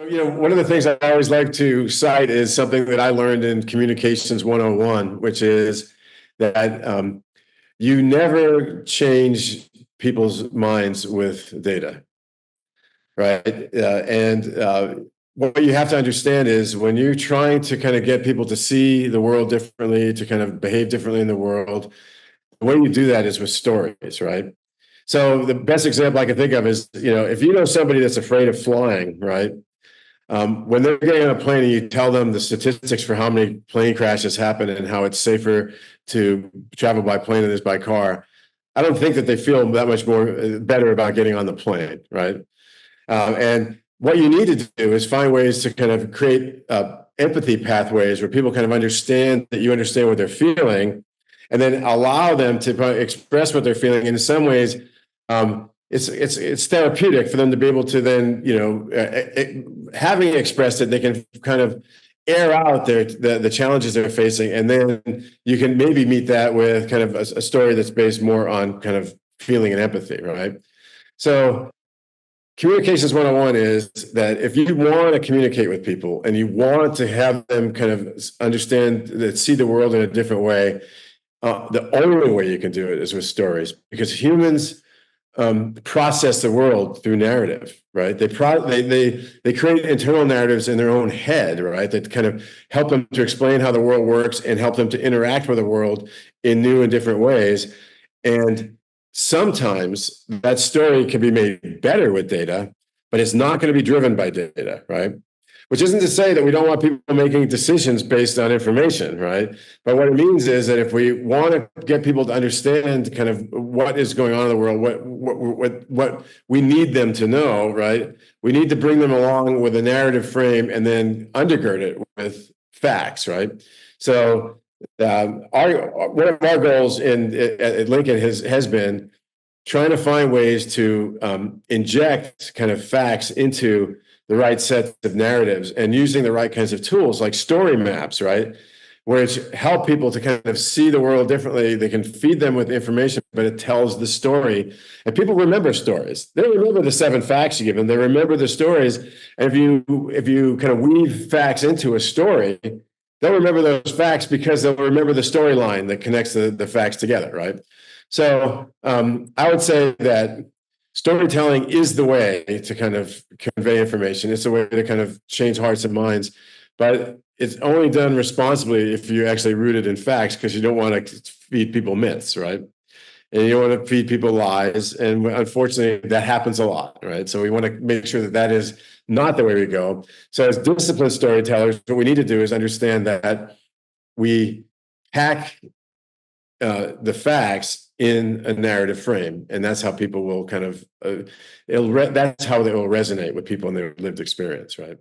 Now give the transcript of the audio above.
One of the things I always like to cite is something that I learned in Communications 101, which is that you never change people's minds with data, right? And what you have to understand is when you're trying to kind of get people to see the world differently, to kind of behave differently in the world, the way you do that is with stories, right? So the best example I can think of is, if you know somebody that's afraid of flying, right? When they're getting on a plane and you tell them the statistics for how many plane crashes happen and how it's safer to travel by plane than it is by car, I don't think that they feel that much more better about getting on the plane, right? And what you need to do is find ways to kind of create empathy pathways where people kind of understand that you understand what they're feeling, and then allow them to express what they're feeling. And in some ways, it's therapeutic for them to be able to then, having expressed it, they can kind of air out the challenges they're facing, and then you can maybe meet that with kind of a story that's based more on kind of feeling and empathy, right? So Communications 101 is that if you want to communicate with people and you want to have them kind of understand that, see the world in a different way, the only way you can do it is with stories, because humans process the world through narrative, right? They create internal narratives in their own head, right? That kind of help them to explain how the world works and help them to interact with the world in new and different ways. And sometimes that story can be made better with data, but it's not going to be driven by data, right? Which isn't to say that we don't want people making decisions based on information, right? But what it means is that if we want to get people to understand kind of what is going on in the world, what we need them to know, right? We need to bring them along with a narrative frame and then undergird it with facts, right? So one of our goals at Lincoln has been trying to find ways to inject kind of facts into the right sets of narratives and using the right kinds of tools like story maps, right? Where it's help people to kind of see the world differently. They can feed them with information, but it tells the story. And people remember stories. They don't remember the 7 facts you give them. They remember the stories. And if you kind of weave facts into a story, they'll remember those facts because they'll remember the storyline that connects the facts together, right? So I would say that storytelling is the way to kind of convey information. It's a way to kind of change hearts and minds, but it's only done responsibly if you actually root it in facts, because you don't want to feed people myths, right? And you don't want to feed people lies. And unfortunately, that happens a lot, right? So we want to make sure that that is not the way we go. So as disciplined storytellers, what we need to do is understand that we pack the facts in a narrative frame, and that's how people will kind of that's how they will resonate with people in their lived experience, right?